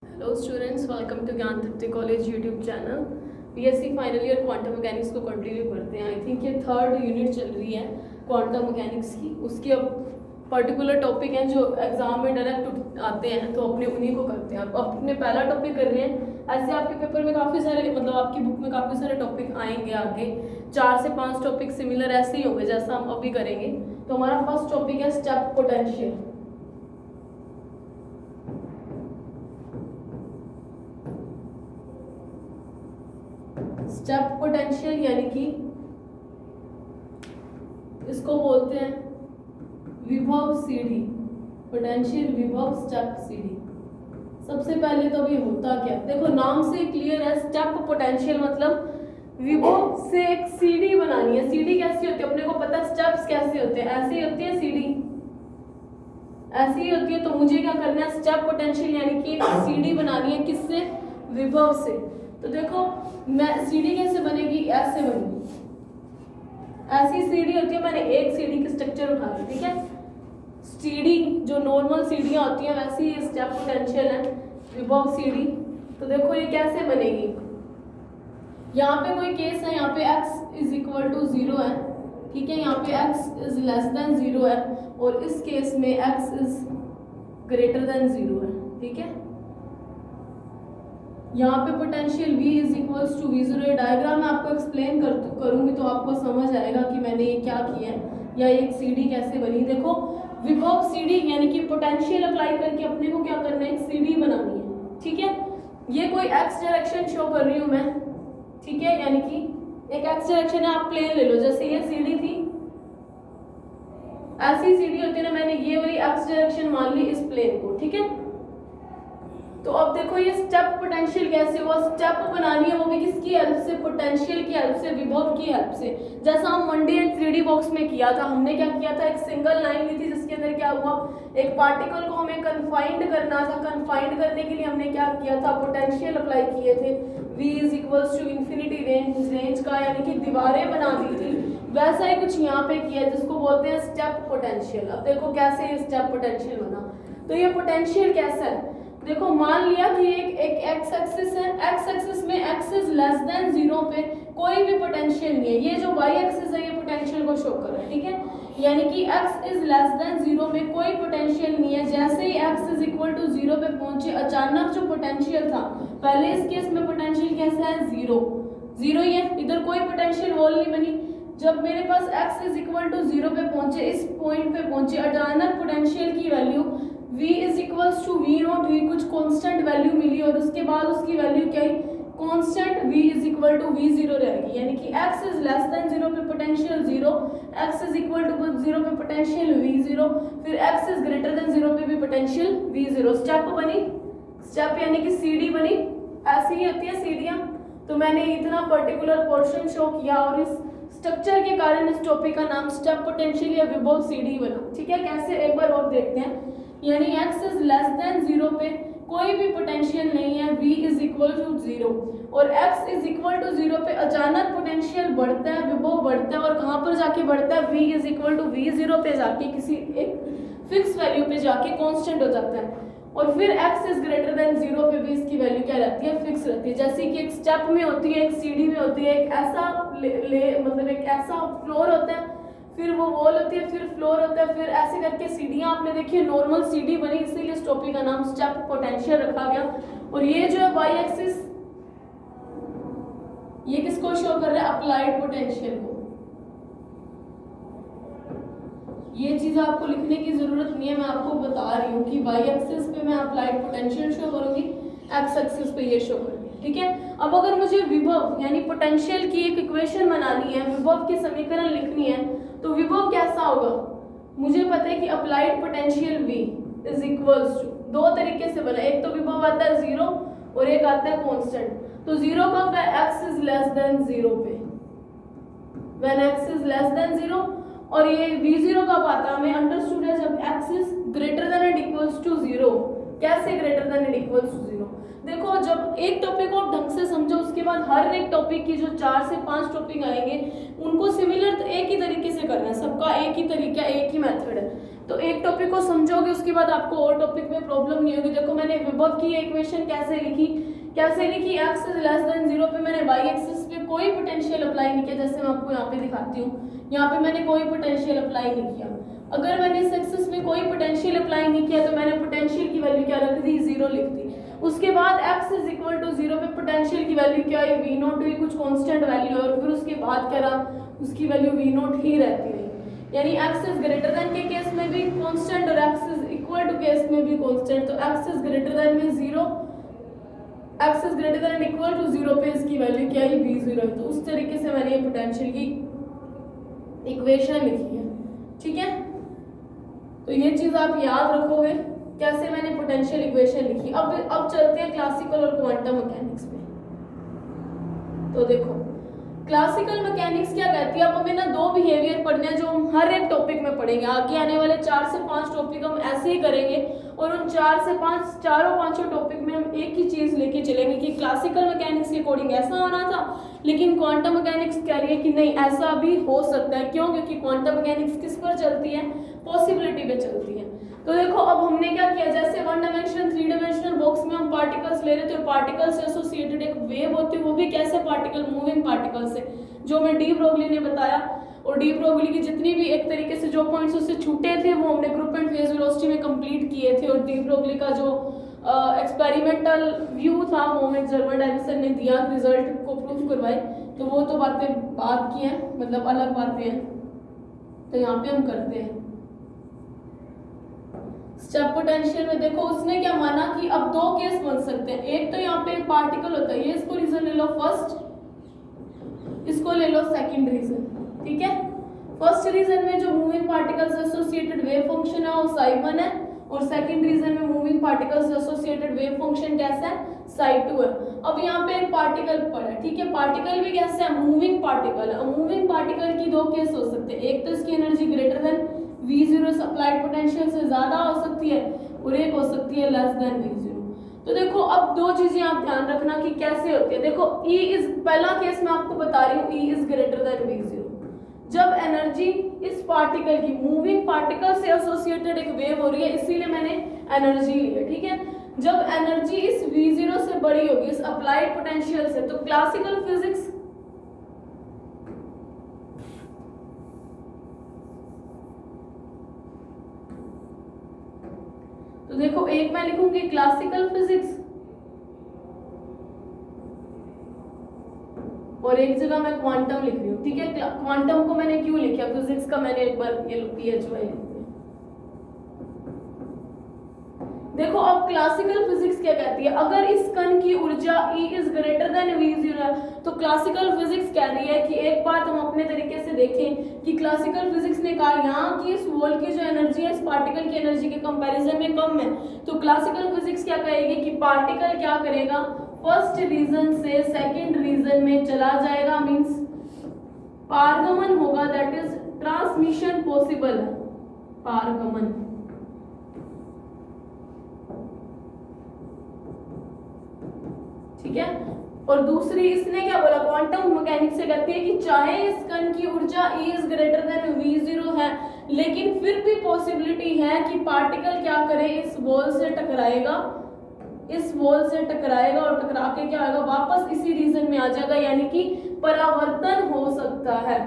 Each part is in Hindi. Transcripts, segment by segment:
Hello students, welcome to Gyan Tripti college YouTube channel. BSc final year quantum mechanics को कंटिन्यू करते हैं। आई थिंक ये थर्ड यूनिट चल रही है क्वांटम मैकेनिक्स की। उसके अब पर्टिकुलर टॉपिक हैं जो एग्जाम में डायरेक्ट आते हैं, तो अपने उन्हीं को करते हैं। अब अपने पहला टॉपिक कर रहे हैं। ऐसे आपके पेपर में काफ़ी सारे, मतलब आपकी बुक में काफ़ी सारे टॉपिक आएंगे आगे। 4 से 5 टॉपिक सिमिलर ऐसे ही होंगे जैसा हम अभी करेंगे। तो हमारा फर्स्ट टॉपिक है स्टेप पोटेंशियल। स्टेप पोटेंशियल यानी कि इसको बोलते हैं विभव सीढ़ी। पोटेंशियल विभव स्टेप सीढ़ी। सबसे पहले तो अभी होता क्या, देखो नाम से क्लियर है। स्टेप पोटेंशियल मतलब विभव से एक सीढ़ी बनानी है। सीढ़ी कैसी होती है अपने को पता है। स्टेप्स कैसे होते हैं, ऐसे ही होती है सीढ़ी, ऐसी ही होती है। तो मुझे क्या करना है, स्टेप पोटेंशियल यानी कि सीढ़ी बनानी है। किससे? विभव से। तो देखो मैं सीढ़ी कैसे बनेगी, ऐसे बनेगी। ऐसी सीढ़ी होती है। मैंने एक सीढ़ी की स्ट्रक्चर उठा ली, ठीक है। सीढ़ी जो नॉर्मल सीढ़ियां होती हैं वैसी ही स्टेप पोटेंशियल है, विभव सीढ़ी। तो देखो ये कैसे बनेगी। यहाँ पे कोई केस है, यहाँ पे x इज इक्वल टू 0 है, ठीक है। यहाँ पे x इज लेस देन 0 है, और इस केस में x इज ग्रेटर देन 0 है, ठीक है। यहाँ पे potential v is equals to v0। ये डायग्राम मैं आपको एक्सप्लेन करूंगी तो आपको समझ आएगा कि मैंने ये क्या किया है या एक सीढ़ी कैसे बनी। देखो विभव सीढ़ी यानी कि पोटेंशियल अप्लाई करके अपने को क्या करना है, एक सीढ़ी बनानी है, ठीक है। ये कोई x डायरेक्शन शो कर रही हूँ मैं, ठीक है। यानी कि एक x डायरेक्शन है, आप प्लेन ले लो। जैसे ये सीढ़ी थी, ऐसी सीढ़ी होती है ना। मैंने ये वाली x डायरेक्शन मान ली इस प्लेन को, ठीक है। तो अब देखो ये स्टेप पोटेंशियल कैसे हुआ। स्टेप बनानी है वो भी किसकी हेल्प से, पोटेंशियल की हेल्प से, विभव की हेल्प से। जैसा हम 1D एंड 3D बॉक्स में किया था, हमने क्या किया था, एक सिंगल लाइन ली थी जिसके अंदर क्या हुआ, एक पार्टिकल को हमें कन्फाइंड करना था। कन्फाइंड करने के लिए हमने क्या किया था, पोटेंशियल अप्लाई किए थे। v is equals to infinity range का, यानी कि दीवारें बना दी थी। वैसा ही कुछ यहाँ पे किया जिसको बोलते हैं स्टेप पोटेंशियल। अब देखो कैसे ये स्टेप पोटेंशियल बना। तो ये पोटेंशियल कैसा है, देखो मान लिया कि एक एक्स एक्सिस है। एक्स एक्सिस में x इज लेस देन 0 पे कोई भी पोटेंशियल नहीं है। ये जो y एक्सिस है ये पोटेंशियल को शो कर रहा है, ठीक है। यानी कि x इज लेस देन 0 में कोई पोटेंशियल नहीं है। जैसे ही x इज इक्वल टू 0 पे पहुंचे, अचानक जो पोटेंशियल था, पहले इस केस में पोटेंशियल कैसा है, 0 ही है, इधर कोई पोटेंशियल वॉल नहीं बनी। जब मेरे पास x इज इक्वल टू 0 पे पहुंचे, इस पॉइंट पे पहुंचे, अचानक पोटेंशियल की value v is equals to v naught, v कुछ कांस्टेंट वैल्यू मिली, और उसके बाद उसकी वैल्यू क्या है, constant v is equal to v0 रहेगी। यानी कि x इज लेस देन 0 पे potential 0, x is equal to 0 पे पोटेंशियल v0, फिर x इज ग्रेटर देन 0 पे भी पोटेंशियल v0। स्टेप बनी, स्टेप यानी कि सीढ़ी बनी। ऐसी ही होती है सीढ़ियां। तो मैंने इतना पर्टिकुलर पोर्शन शो किया, और इस स्ट्रक्चर के कारण इस टॉपिक का नाम स्टेप पोटेंशियल या विभव सीढ़ी बना, ठीक है। कैसे, एक बार और देखते हैं। यानी x इज लेस देन 0 पे कोई भी पोटेंशियल नहीं है, v इज इक्वल टू 0, और x इज इक्वल टू 0 पे अचानक पोटेंशियल बढ़ता है, विभव बढ़ता है, और कहाँ पर जाके बढ़ता है, v is equal to v0 पे जाके किसी एक फिक्स वैल्यू पे जाके कांस्टेंट हो जाता है। और फिर x इज ग्रेटर देन 0 पे भी इसकी वैल्यू क्या रहती है, फिक्स रहती है। जैसे कि एक स्टेप में होती है, एक सीढ़ी में होती है, एक ऐसा मतलब एक ऐसा फ्लोर होता है, फिर वो वॉल होती है, फिर फ्लोर होता है, फिर ऐसे करके सीढ़ियां आपने देखी है। नॉर्मल सीढ़ी बनी, इसीलिए इस टॉपिक का नाम स्टेप पोटेंशियल रखा गया। और ये जो है y एक्सिस, ये किसको शो कर रहा है, अप्लाइड पोटेंशियल को। ये चीज आपको लिखने की जरूरत नहीं है, मैं आपको बता रही हूँ कि y एक्सिस पे मैं अप्लाइड पोटेंशियल शो करूंगी, x एक्सिस पे ये शो करूंगी, ठीक है। अब अगर मुझे विभव यानी पोटेंशियल की एक इक्वेशन बनानी है, विभव की समीकरण लिखनी है, तो विभव कैसा होगा, मुझे पता है कि applied potential v is equals to, दो तरीके से बना। एक तो विभव आता है 0 और एक आता है कांस्टेंट। तो 0 कब है, x इज लेस देन 0 पे, when x is less than 0। और ये v0 कब आता है, हमें अंडरस्टूड है जब x is greater than and equals to 0। कैसे greater than and equals to 0, देखो जब एक टॉपिक को आप ढंग से समझो, उसके बाद हर एक टॉपिक की जो 4 से 5 टॉपिक आएंगे उनको सिमिलर एक ही तरीके से करना है। सबका एक ही तरीका, एक ही मेथड है। तो एक टॉपिक को समझोगे उसके बाद आपको और टॉपिक में प्रॉब्लम नहीं होगी। देखो मैंने विभव की इक्वेशन कैसे लिखी x इज लेस देन 0 पे मैंने y एक्सिस पे कोई पोटेंशियल अप्लाई नहीं किया, जैसे मैं आपको यहाँ पे दिखाती हूँ, यहाँ पे मैंने कोई पोटेंशियल अप्लाई नहीं किया। अगर मैंने इस एक्सिस में कोई पोटेंशियल अप्लाई नहीं किया तो मैंने पोटेंशियल की वैल्यू क्या रख दी, 0 लिख दी। उसके बाद x इज इक्वल टू 0 पे पोटेंशियल की वैल्यू क्या है, v नॉट हुई, कुछ कांस्टेंट वैल्यू, और फिर उसके बाद क्या रहा, उसकी वैल्यू v नॉट ही रहती रही। यानी x इज ग्रेटर देन के केस में भी कांस्टेंट और x is equal to case में भी कांस्टेंट। तो x इज ग्रेटर देन में 0, x is greater than equal to 0 पे इसकी वैल्यू क्या है, v0 है। तो उस तरीके से मैंने ये पोटेंशियल की इक्वेशन लिखी है, ठीक है। तो ये चीज आप याद रखोगे कैसे मैंने पोटेंशियल इक्वेशन लिखी। अब चलते हैं क्लासिकल और क्वांटम मैकेनिक्स में। तो देखो क्लासिकल मैकेनिक्स क्या कहती है, अब हमें ना दो बिहेवियर पढ़ने हैं जो हम हर एक टॉपिक में पढ़ेंगे। आगे आने वाले 4 से 5 टॉपिक हम ऐसे ही करेंगे और उन 4 से 5 चारों पांचों टॉपिक में हम एक ही चीज लेके चलेंगे कि क्लासिकल मैकेनिक्स के अकॉर्डिंग ऐसा होना था, लेकिन क्वांटम मैकेनिक्स कह रही है कि नहीं ऐसा भी हो सकता है। क्यों? क्योंकि क्वांटम मैकेनिक्स किस पर चलती है, पॉसिबिलिटी पे चलती है। तो देखो अब हमने क्या किया, जैसे 1 डायमेंशनल 3 डायमेंशनल बॉक्स में हम पार्टिकल्स ले रहे थे, पार्टिकल से एसोसिएटेड एक वेव होती है, वो भी कैसे पार्टिकल, मूविंग पार्टिकल से, जो मैं डी ब्रोगली ने बताया। और डी ब्रोगली की जितनी भी एक तरीके से जो पॉइंट्स उससे छूटे थे वो हमने ग्रुप एंड फेज वेलोसिटी में कंप्लीट किए थे। और डी ब्रोगली का जो एक्सपेरिमेंटल व्यू था वो हमें जर्मन डायमेंशन ने दिया, रिजल्ट को प्रूफ करवाए। तो वो तो बातें बात की हैं, मतलब अलग बातें हैं, तो यहाँ पे हम करते हैं। स्टेप पोटेंशियल में देखो उसने क्या माना कि अब दो केस बन सकते हैं। एक तो यहाँ पे पार्टिकल होता है, ये इसको रीजन ले लो फर्स्ट, इसको ले लो सेकंड रीजन, ठीक है। फर्स्ट रीजन में जो moving particles associated wave function है वो psi1 है, और सेकंड रीजन में moving particles associated wave function कैसा है, psi2 है। अब यहाँ पे एक पार्टिकल पड़ा है, ठीक है, पार्टिकल भी कैसा है, मूविंग पार्टिकल है। मूविंग पार्टिकल की दो केस हो सकते हैं, एक तो इसकी energy greater than v0 applied potential से ज्यादा हो सकती है, और एक हो सकती है लेस देन v0। तो देखो अब दो चीजें आप ध्यान रखना कि कैसे होती है। देखो E इज, पहला केस मैं आपको बता रही हूँ, E is greater then v0, जब एनर्जी इस पार्टिकल की, मूविंग पार्टिकल से एसोसिएटेड एक वेव हो रही है, इसीलिए मैंने एनर्जी ली है, ठीक है। जब एनर्जी इस v0 से बड़ी होगी, इस अप्लाइड पोटेंशियल से, तो क्लासिकल फिजिक्स तो देखो एक मैं लिखूंगी क्लासिकल फिजिक्स और एक जगह मैं क्वांटम लिख रही हूँ, ठीक है। क्वांटम को मैंने क्यों लिखा, फिजिक्स का मैंने एक बार ये PHY लिख दिया। देखो अब क्लासिकल फिजिक्स क्या कहती है, अगर इस कण की ऊर्जा E is greater then v0 है, तो क्लासिकल फिजिक्स कह रही है कि एक बात हम अपने तरीके से देखें कि क्लासिकल फिजिक्स ने कहा यहाँ की इस वॉल की जो एनर्जी है इस पार्टिकल की एनर्जी के कंपैरिजन में कम है। तो क्लासिकल फिजिक्स क्या कहेगी कि पार्टिकल क्या करेगा, फर्स्ट रीजन से सेकंड रीजन में चला जाएगा, मींस पारगमन होगा, दैट इज ट्रांसमिशन पॉसिबल है, पारगमन, ठीक है। और दूसरी इसने क्या बोला, क्वांटम मैकेनिक्स से कहती है कि चाहे इस कण की ऊर्जा E is greater then v0 है, लेकिन फिर भी पॉसिबिलिटी है कि पार्टिकल क्या करे, इस वॉल से टकराएगा, इस वॉल से टकराएगा और टकरा के क्या होगा, वापस इसी रीजन में आ जाएगा, यानी कि परावर्तन हो सकता है,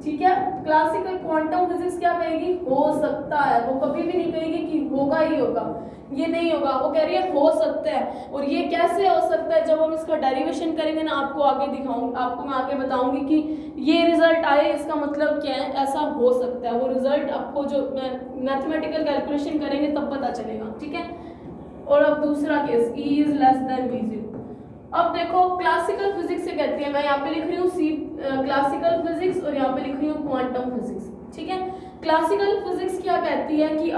ठीक है। क्लासिकल क्वांटम फिजिक्स क्या कहेगी, हो सकता है, वो कभी भी नहीं कहेगी कि होगा ही होगा, ये नहीं होगा, वो कह रही है हो सकता है। और ये कैसे हो सकता है, जब हम इसका डेरिवेशन करेंगे ना, आपको आगे दिखाऊंगी, आपको मैं आगे बताऊंगी कि ये रिजल्ट आए इसका मतलब क्या है, ऐसा हो सकता है। वो रिजल्ट आपको जो मैथमेटिकल कैलकुलेशन करेंगे तब पता चलेगा, ठीक है। और अब दूसरा case, E is less than v0। अब देखो क्लासिकल फिजिक्स से कहती है, मैं यहाँ पे लिख रही हूँ क्लासिकल फिजिक्स और यहाँ पे लिख रही हूँ क्वांटम फिजिक्स, ठीक है। क्लासिकल फिजिक्स क्या कहती है कि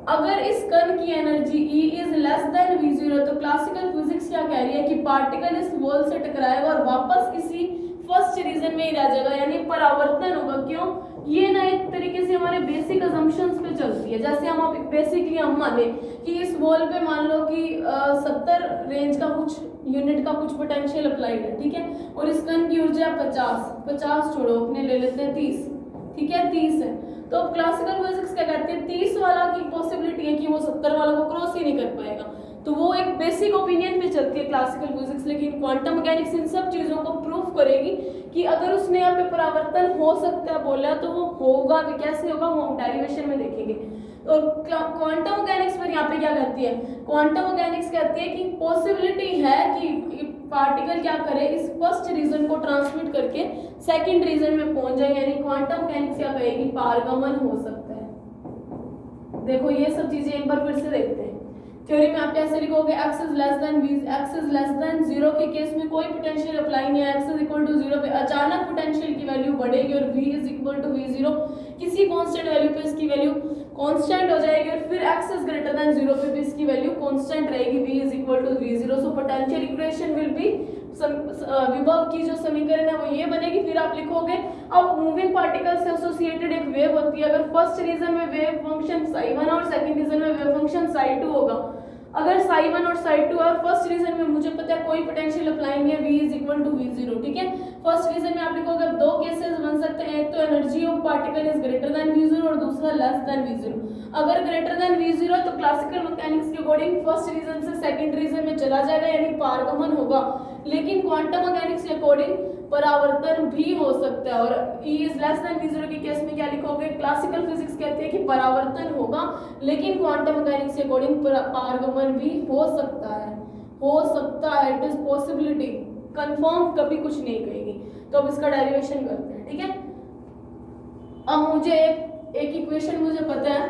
अगर इस कण की energy E is less than v0, तो क्लासिकल फिजिक्स क्या कह रही है कि पार्टिकल इस वॉल से टकराएगा और वापस इसी फर्स्ट रीजन में ही रह जाएगा, यानी परावर्तन होगा। क्यों, ये ना एक तरीके से हमारे बेसिक अजम्पशंस पे चलती है। जैसे हम आप बेसिकली हम माने कि इस वॉल पे मान लो कि 70 रेंज का कुछ यूनिट का कुछ पोटेंशियल अप्लाइड है, ठीक है, और इस कण की ऊर्जा 50 छोड़ो, अपने ले लेते हैं 30, ठीक है 30 है। तो अब क्लासिकल फिजिक्स क्या कहते हैं 30 वाला की पॉसिबिलिटी है कि वो 70 वालों को क्रॉस ही नहीं कर पाएगा, तो वो एक बेसिक ओपिनियन पे चलती है क्लासिकल फिजिक्स। लेकिन क्वांटम मैकेनिक्स इन सब चीज़ों को प्रूफ करेगी कि अगर उसने यहाँ पे परावर्तन हो सकता है बोला तो वो होगा भी, कैसे होगा वो हम डेरिवेशन में देखेंगे। तो क्वांटम मैकेनिक्स पर यहाँ पे क्या कहती है, क्वांटम मैकेनिक्स कहती है कि पॉसिबिलिटी है कि पार्टिकल क्या करे, इस फर्स्ट रीजन को ट्रांसमिट करके सेकंड रीजन में पहुंच जाए, यानी क्वांटम मैकेनिक्स क्या कहेगी पारगमन हो सकता है। देखो ये सब चीजें एक बार फिर से देखते हैं। थ्योरी में आप कैसे लिखोगे, x is less than v, x is less than 0 के केस में कोई पोटेंशियल अप्लाई नहीं है, x इज इक्वल टू 0 पे अचानक पोटेंशियल की वैल्यू बढ़ेगी और v is equal to v0 किसी कांस्टेंट वैल्यू पे इसकी वैल्यू कांस्टेंट हो जाएगी और फिर x इज ग्रेटर देन 0 पे भी इसकी वैल्यू कांस्टेंट रहेगी, v is equal to v0। So potential equation will be विभव की जो समीकरण है वो ये बनेगी। फिर आप लिखोगे अब मूविंग पार्टिकल से एसोसिएटेड एक वेव होती है, अगर फर्स्ट रीजन में वेव फंक्शन psi1 और सेकंड रीजन में वेव फंक्शन psi2 होगा, अगर psi1 और psi2 और फर्स्ट रीजन में मुझे पता है कोई पोटेंशियल अप्लाई नहीं है, v is equal to v0, ठीक है। फर्स्ट रीजन में आप लिखोगे अब दो केसेस बन सकते हैं, एक तो energy of particle is greater then v0 और दूसरा लेस देन v0। अगर ग्रेटर देन v0 तो क्लासिकल मैकेनिक्स के अकॉर्डिंग फर्स्ट रीजन से सेकंड रीजन में चला जाएगा, यानी पारगमन होगा। लेकिन क्वांटम मैकेनिक्स के अकॉर्डिंग परावर्तन भी हो सकता है, और E is less than v0 के केस में क्या लिखोगे, क्लासिकल फिजिक्स कहते हैं कि परावर्तन होगा, लेकिन क्वांटम मैकेनिक्स के अकॉर्डिंग पारगमन भी हो सकता है, इट इज पॉसिबिलिटी, कंफर्म कभी कुछ नहीं कहेगी। तो अब इसका डेरिवेशन करते हैं, ठीक है। अब मुझे एक इक्वेशन मुझे पता है,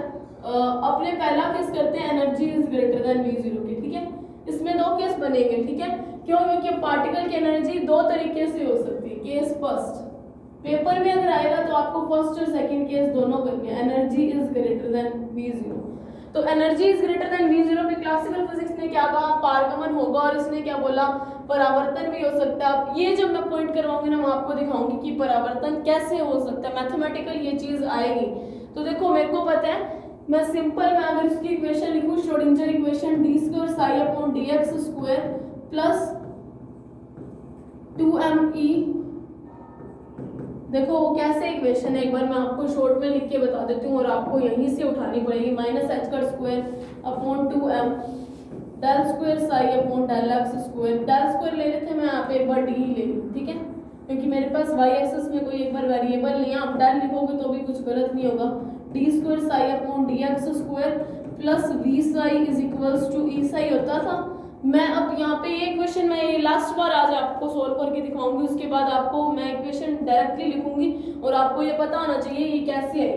अपने पहला केस करते हैं energy is greater then v0 के, ठीक है। इसमें दो केस बनेंगे, ठीक है, क्यों, क्योंकि पार्टिकल की एनर्जी दो तरीके से हो सकती है। केस फर्स्ट पेपर में अगर आएगा तो आपको फर्स्ट और सेकंड केस दोनों करनी है, energy is greater then v0। तो energy is greater then v0 पे क्लासिकल फिजिक्स ने क्या कहा, पारगमन होगा, और इसने क्या बोला, परावर्तन भी हो सकता है। अब ये जब मैं पॉइंट करवाऊंगी ना, मैं आपको दिखाऊंगी कि परावर्तन कैसे हो सकता है, मैथमेटिकल ये चीज आएगी। तो देखो मेरे को पता है, मैं सिंपल मैं अगर इसकी इक्वेशन लिखूं, Schrodinger equation d² psi upon dx² plus 2me, देखो वो कैसे इक्वेशन है, एक बार मैं आपको शॉर्ट में लिख के बता देती हूँ और आपको यहीं से उठानी पड़ेगी। -h² upon 2m del² psi upon del x² ले रहे थे, मैं यहाँ पे एक बार d ले लूँ, ठीक है, क्योंकि मेरे पास y एक्सिस में कोई एक बार वेरिएबल नहीं है। आप del लिखोगे तो भी कुछ गलत नहीं होगा, d² psi upon dx² plus v psi is equals to e psi होता था। मैं अब यहाँ पे ये क्वेश्चन मैं ये लास्ट बार आज आपको सोल्व करके दिखाऊंगी, उसके बाद आपको मैं इक्वेशन डायरेक्टली लिखूंगी और आपको ये पता होना चाहिए ये कैसे है।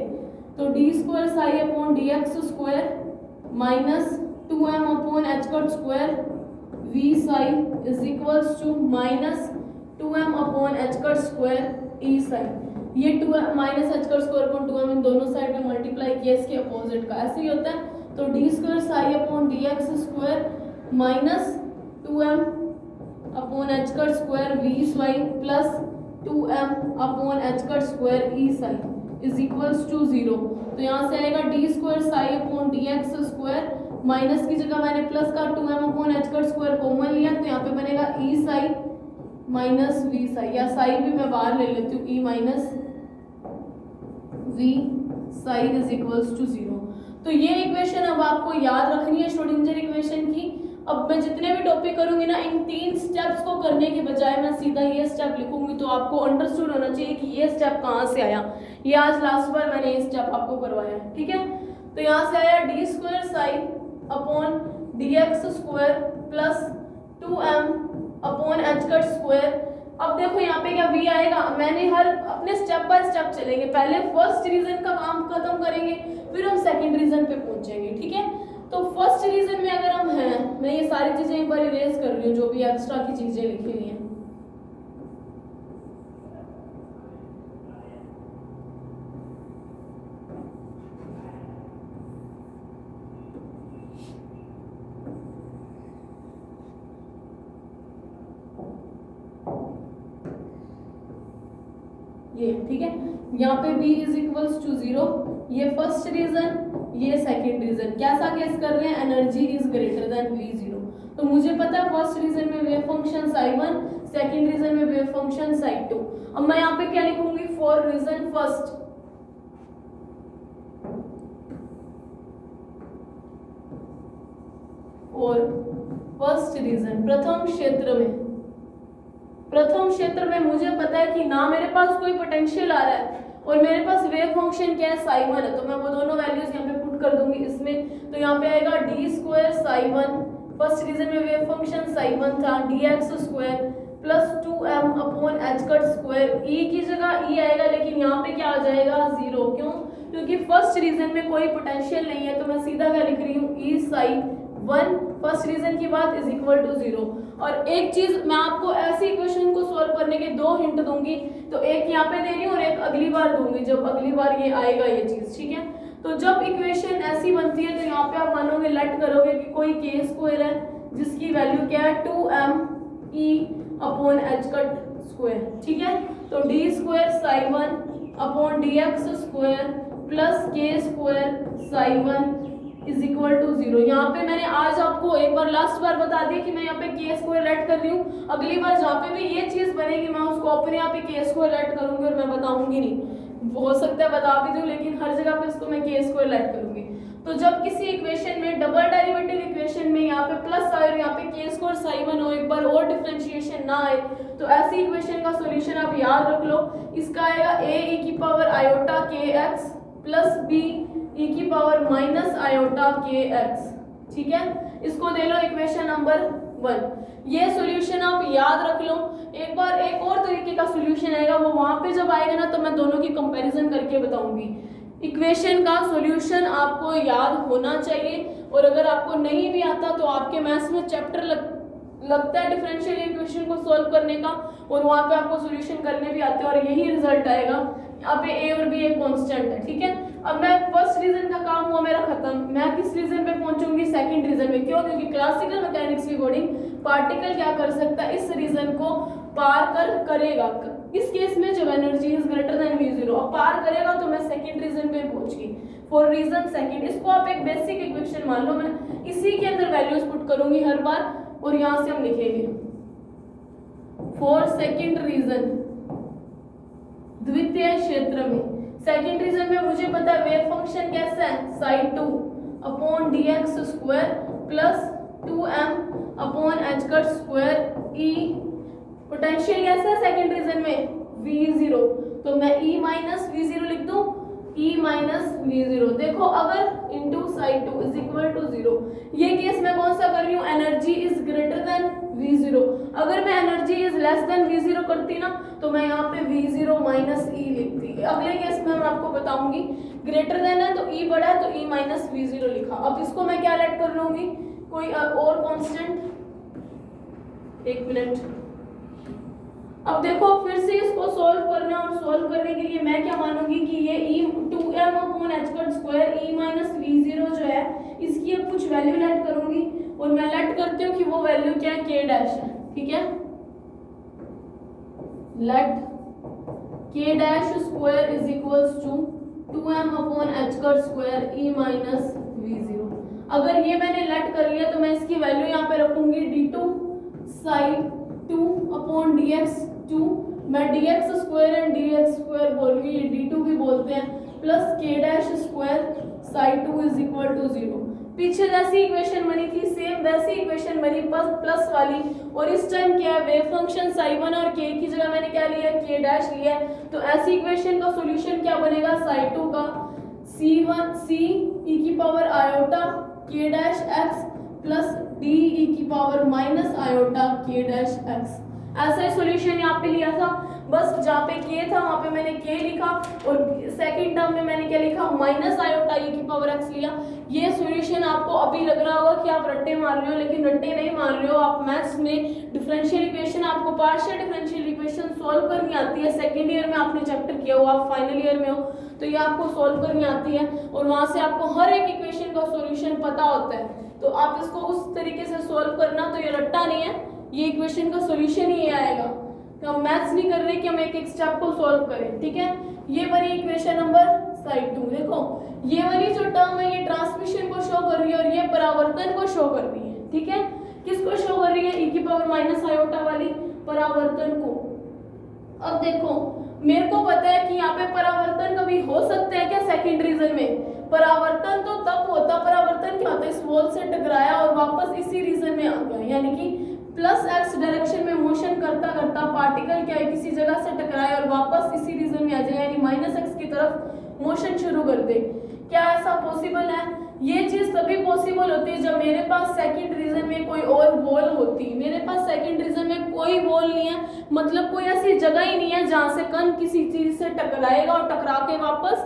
तो d² psi upon dx² minus 2m upon h² v psi is equals to minus 2m upon h² e psi। ये 2m minus h² upon 2m इन दोनों साइड में मल्टीप्लाई किया, इसके अपोजिट का ऐसे ही होता है। तो d² psi upon dx² minus 2m upon h² v psi plus 2m upon h² e psi is equals to 0। तो यहाँ से आएगा d² psi upon dx² minus की जगह मैंने प्लस का 2m अपॉन h² कॉमन लिया, तो यहाँ पे बनेगा e psi minus v psi, या psi भी मैं बाहर ले लेती हूँ, e minus v psi is equals to 0। तो ये इक्वेशन अब आपको याद रखनी है श्रोडिंगर इक्वेशन की। अब मैं जितने भी टॉपिक करूंगी ना, इन 3 स्टेप्स को करने के बजाय मैं सीधा ये स्टेप लिखूंगी, तो आपको अंडरस्टूड होना चाहिए कि ये स्टेप कहाँ से आया। ये आज लास्ट बार मैंने ये स्टेप आपको करवाया है, ठीक है। तो यहाँ से आया d² psi upon dx² plus 2m upon h²। अब देखो यहाँ पे क्या v आएगा, मैंने हर अपने स्टेप बाय स्टेप चलेंगे, पहले फर्स्ट रीजन का काम खत्म करेंगे, फिर हम सेकंड रीजन पे पहुंचेंगे, ठीक है। तो फर्स्ट रीजन में अगर हम हैं, मैं ये सारी चीजें एक बार इरेज कर रही हूँ जो भी एक्स्ट्रा की चीजें लिखी हुई हैं। ये ठीक है, यहाँ पे b इज इक्वल्स टू 0, ये फर्स्ट रीजन, ये सेकंड रीजन। कैसा केस कर रहे हैं, energy is greater then v0। तो मुझे पता है फर्स्ट रीजन में wave function psi1, second region में वेव फंक्शन psi2। अब मैं यहाँ पे क्या लिखूंगी, फॉर रीजन फर्स्ट और फर्स्ट रीजन प्रथम क्षेत्र में मुझे पता है कि ना मेरे पास कोई पोटेंशियल आ रहा है और मेरे पास वेव फंक्शन क्या है, साई 1 है, तो मैं वो दोनों वैल्यूज यहाँ पे पुट कर दूंगी इसमें। तो यहाँ पे आएगा d square psi 1, first region में वेव फंक्शन साई 1 था, d x square plus 2m upon h cut square, e की जगह ई आएगा लेकिन यहाँ पे क्या आ जाएगा 0, क्यों? क्योंकि फर्स्ट रीजन में कोई पोटेंशियल नहीं है, तो मैं सीधा क्या लिख रही हूँ ई साई 1 फर्स्ट रीजन की बात इज इक्वल टू 0। और एक चीज मैं आपको ऐसी इक्वेशन को सॉल्व करने के 2 हिंट दूंगी, तो एक यहाँ पे दे रही हूँ और एक अगली बार दूंगी जब अगली बार ये आएगा ये चीज, ठीक है? तो जब इक्वेशन ऐसी बनती है तो यहाँ पे आप मानोगे लेट करोगे कि कोई के स्क्वायर है जिसकी वैल्यू क्या है 2m e upon h cut square, ठीक है? तो d square psi 1 upon d x square plus k square psi 1 is equal to 0। यहाँ पे मैंने आज आपको एक बार लास्ट बार बता दिया कि मैं यहाँ पे के स्क्वायर ऐड कर रही हूँ, अगली बार जहाँ पे भी ये चीज बनेगी मैं उसको अपने यहाँ पे के स्क्वायर ऐड करूंगी और मैं बताऊंगी नहीं, हो सकता है बता भी दूं लेकिन हर जगह पे इसको मैं के स्क्वायर ऐड करूंगी। तो जब किसी इक्वेशन में डबल डेरिवेटिव इक्वेशन में यहाँ पे प्लस आए और यहाँ पे के स्क्वायर साई 1 हो, एक बार और डिफरेंशिएशन ना आए, तो ऐसी इक्वेशन का सॉल्यूशन आप याद रख लो, इसका आएगा a e की power iota k x plus b e की power minus iota k x, ठीक है? इसको दे लो इक्वेशन नंबर 1। ये सॉल्यूशन आप याद रख लो। एक बार एक और तरीके का सॉल्यूशन आएगा, वो वहां पे जब आएगा ना तो मैं दोनों की कंपैरिजन करके बताऊंगी। इक्वेशन का सॉल्यूशन आपको याद होना चाहिए, और अगर आपको नहीं भी आता तो आपके मैथ्स में चैप्टर लगता है डिफरेंशियल इक्वेशन को सॉल्व करने का, और वहां पे आपको सॉल्यूशन करने भी आते हैं और यही रिजल्ट आएगा। यहाँ पे ए और बी एक कांस्टेंट है, ठीक है? अब मैं फर्स्ट रीजन का काम हुआ मेरा खत्म, मैं किस रीजन पे पहुंचूंगी? सेकंड रीजन में। क्यों? क्योंकि क्लासिकल मैकेनिक्स के अकॉर्डिंग पार्टिकल क्या कर सकता है, इस रीजन को पार करेगा। इस केस में जब energy is greater then v0 अब पार करेगा तो मैं सेकंड रीजन पे पहुंच गई, फॉर रीजन सेकंड। इसको आप एक बेसिक इक्वेशन मान लो, मैं इसी के अंदर वैल्यूज पुट करूंगी हर बार और यहां से हम लिखेंगे फॉर सेकंड रीजन, द्वितीय क्षेत्र में। सेकंड रीजन में मुझे पता है वेव फंक्शन कैसा है, psi 2 upon dx square plus 2m upon h cut square e। Potential कैसा है सेकंड रीजन में, v0, तो मैं e माइनस v0 लिख दूं, e माइनस v0। देखो अगर into psi 2 is equal to 0, ये केस मैं कौन सा कर रही हूँ, energy is greater then v0। अगर मैं energy is less than v0 करती ना तो मैं यहाँ पे v0 माइनस e लिखती। अगले केस में मैं आपको बताऊंगी, ग्रेटर देन है तो e बड़ा है तो e माइनस v0 लिखा। अब इसको मैं क्या लेट कर लूंगी, कोई और कांस्टेंट, एक मिनट। अब देखो फिर से इसको सॉल्व करना, और सॉल्व करने के लिए मैं क्या मानूंगी कि ये e 2m upon h cut square e minus v0 जो है इसकी अब कुछ वैल्यू लेट करूंगी, और मैं लेट करती हूँ कि वो वैल्यू क्या है, k डैश है, ठीक है? Let k dash square is equals to 2m upon h cut square e minus v0। अगर ये मैंने लेट कर लिया तो मैं इसकी वैल्यू यहाँ पे रखूंगी d2 साइन 2 अपॉन dx2, मैं dx square and dx square बोल रही हूँ, d2 भी बोलते हैं, plus k dash square psi 2 is equal to 0। पीछे जैसी इक्वेशन बनी थी सेम वैसी इक्वेशन बनी प्लस वाली, और इस टाइम क्या है, वेव फंक्शन साइन 1 और k की जगह मैंने क्या लिया, k डैश लिया है। तो ऐसी इक्वेशन का सॉल्यूशन क्या बनेगा, साइन 2 का c e की power iota k dash x plus d e की power minus iota k dash x। ऐसा ही सॉल्यूशन यहाँ पे लिया था, बस जहाँ पे k था वहाँ पे मैंने k लिखा, और सेकंड टर्म में मैंने क्या लिखा, माइनस आयोटा e की पावर x लिया। ये सॉल्यूशन आपको अभी लग रहा होगा कि आप रट्टे मार रहे हो, लेकिन रट्टे नहीं मार रहे हो आप। मैथ्स में डिफरेंशियल इक्वेशन, आपको पार्शियल डिफरेंशियल इक्वेशन सॉल्व करनी आती है। सेकेंड ईयर में आपने चैप्टर किया हो, आप फाइनल ईयर में हो तो ये आपको सॉल्व करनी आती है, और वहाँ से आपको हर एक इक्वेशन का सॉल्यूशन पता होता है। तो आप इसको उस तरीके से सॉल्व करना, तो ये रट्टा नहीं है, ये इक्वेशन का सॉल्यूशन ही आएगा। तो हम मैथ्स नहीं कर रहे कि हम एक एक स्टेप को सॉल्व करें, ठीक है? ये बनी इक्वेशन नंबर साइन 2। देखो ये वाली जो टर्म है ये ट्रांसमिशन को शो कर रही है, और ये परावर्तन को शो कर रही है, ठीक है? किसको शो कर रही है, e की पावर माइनस आयोटा वाली परावर्तन को। अब देखो मेरे को पता है कि यहाँ पे परावर्तन कभी हो सकता है क्या, सेकंड रीजन में? परावर्तन तो तब होता, परावर्तन क्या होता है, इस वॉल से टकराया और वापस इसी प्लस एक्स डायरेक्शन में मोशन करता करता पार्टिकल क्या है किसी जगह से टकराए और वापस इसी रीजन में आ जाए, यानी माइनस एक्स की तरफ मोशन शुरू कर दे। क्या ऐसा पॉसिबल है? ये चीज तभी पॉसिबल होती है जब मेरे पास सेकंड रीजन में कोई और वॉल होती। मेरे पास सेकंड रीजन में कोई वॉल नहीं है, मतलब कोई ऐसी जगह ही नहीं है जहां से कण किसी चीज से टकराएगा और टकरा के वापस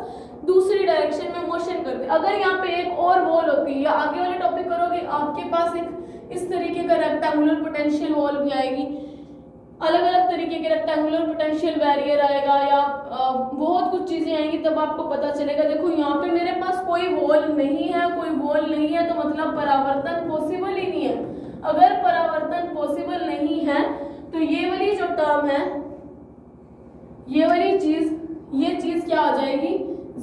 दूसरी डायरेक्शन में मोशन कर दे। अगर यहाँ पे एक और वॉल होती, या आगे वाले टॉपिक करोगे आपके पास एक इस तरीके का रेक्टेंगुलर पोटेंशियल वॉल भी आएगी, अलग अलग तरीके के रेक्टेंगुलर पोटेंशियल बैरियर आएगा, या बहुत कुछ चीजें आएंगी, तब आपको पता चलेगा। देखो यहाँ पे मेरे पास कोई वॉल नहीं है, कोई वॉल नहीं है, तो मतलब परावर्तन पॉसिबल ही नहीं है। अगर परावर्तन पॉसिबल नहीं है तो ये वाली जो टर्म है, ये वाली चीज, ये चीज क्या हो जाएगी?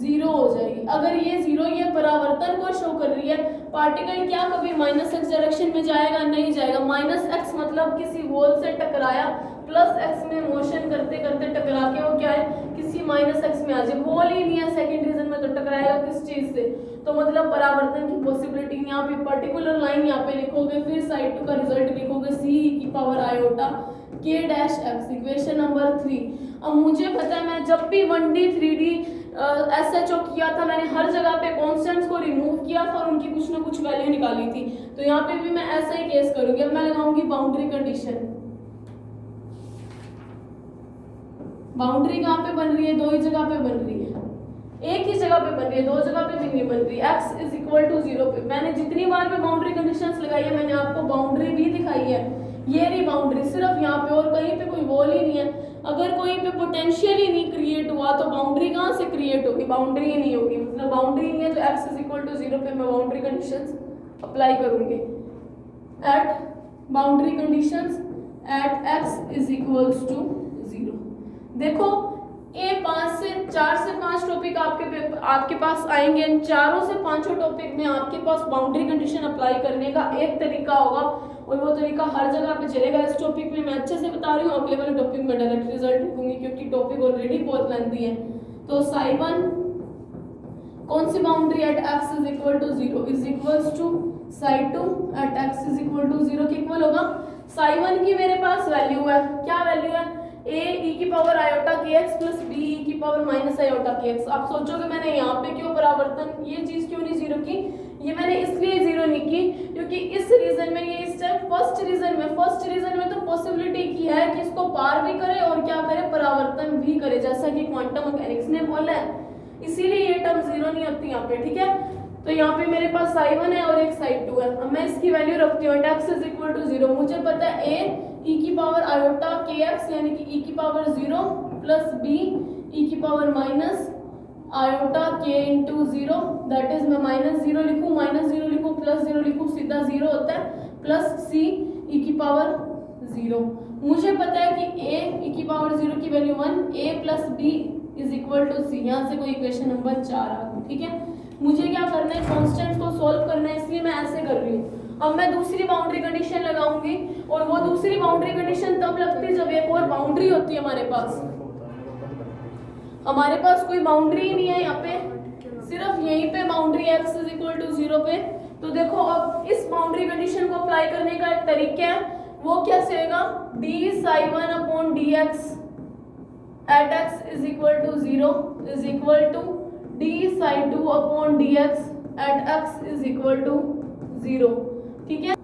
जीरो हो जाएगी। अगर ये जीरो, ये परावर्तन को शो कर रही है, पार्टिकल क्या कभी माइनस एक्स डायरेक्शन में जाएगा? नहीं जाएगा। माइनस एक्स मतलब किसी वॉल से टकराया, प्लस एक्स में मोशन करते करते टकरा के वो क्या है किसी माइनस एक्स में आ जाए। वॉल ही नहीं है सेकंड रीजन में, तो टकराएगा किस चीज से? तो मतलब परावर्तन की पॉसिबिलिटी। यहाँ पे पर्टिकुलर लाइन यहाँ पे लिखोगे, फिर साइड 2 का रिजल्ट लिखोगे c⁻i k dash x, equation number 3। अब मुझे पता है मैं जब भी 1D 3D SHO किया था, मैंने हर जगह पे कॉन्स्टेंट्स को रिमूव किया था और उनकी कुछ ना कुछ वैल्यू निकाली थी। तो यहाँ पे भी मैं ऐसा ही केस करूंगी। अब मैं लगाऊंगी बाउंड्री कंडीशन। बाउंड्री कहाँ पे बन रही है? दो ही जगह पे बन रही है, एक ही जगह पे बन रही है, दो जगह पे भी नहीं बन रही। x इज इक्वल टू 0 पे मैंने जितनी बार पे बाउंड्री कंडीशंस लगाई है, मैंने आपको बाउंड्री भी दिखाई है। ये रही बाउंड्री, सिर्फ यहाँ पे, और कहीं पे कोई वॉल ही नहीं है। अगर कोई पे पोटेंशियल ही नहीं क्रिएट हुआ तो बाउंड्री कहाँ से क्रिएट होगी? बाउंड्री ही नहीं होगी। मतलब बाउंड्री नहीं है तो x इज इक्वल टू 0 पे मैं बाउंड्री कंडीशंस अप्लाई करूंगी। At boundary conditions at x is equals to 0। देखो ये 4 से 5 टॉपिक आपके पास आएंगे। इन चारों से पांचों टॉपिक में आपके पास बाउंड्री कंडीशन अप्लाई करने का एक तरीका होगा, और वो तरीका हर जगह पे चलेगा। इस टॉपिक में मैं अच्छे से बता रही हूँ, अगले वाले टॉपिक में डायरेक्ट रिजल्ट लिखूंगी क्योंकि टॉपिक ऑलरेडी बहुत लेंथी है। तो साई1 कौन सी boundary at x is equal to 0 is equals to psi two at x is equal to 0 के इक्वल होगा। साई1 की मेरे पास वैल्यू है, क्या वैल्यू है? a⁻i plus b⁻i। आप सोचोगे मैंने यहाँ पे क्यों परावर्तन, ये चीज क्यों नहीं जीरो की? ये मैंने इसलिए जीरो नहीं की क्योंकि इस रीजन में, ये इस टाइम फर्स्ट रीजन में तो पॉसिबिलिटी की है कि इसको पार भी करे और क्या करे, परावर्तन भी करे, जैसा कि क्वांटम मैकेनिक्स ने बोला है। इसीलिए ये टर्म जीरो नहीं होती यहाँ पे, ठीक है। तो यहाँ पे मेरे पास साई1 है और एक साई2 है। अब मैं इसकी वैल्यू रखती हूँ x इज इक्वल टू 0। मुझे पता है a⁻i यानी कि e⁻0 plus b e⁻i into 0, that is मैं -0 लिखूं प्लस 0 लिखूं, सीधा 0 होता है, प्लस c e⁻0। मुझे पता है कि a e⁻0 की value 1, a plus b is equal to c। यहाँ से कोई इक्वेशन नंबर 4 आ गई, ठीक है। मुझे क्या करना है, कॉन्स्टेंट को सॉल्व करना है, इसलिए मैं ऐसे कर रही हूँ। अब मैं दूसरी बाउंड्री कंडीशन लगाऊंगी, और वो दूसरी बाउंड्री कंडीशन तब लगती है जब एक और बाउंड्री होती है हमारे पास। हमारे पास कोई बाउंड्री ही नहीं है यहाँ पे, सिर्फ यहीं पे boundary x is equal to 0 पे। तो देखो अब इस बाउंड्री कंडीशन को अप्लाई करने का एक तरीका है, वो कैसे होगा? dψ1/dx at x is equal to 0 is equal to dψ2/dx at x is equal to 0, ठीक है।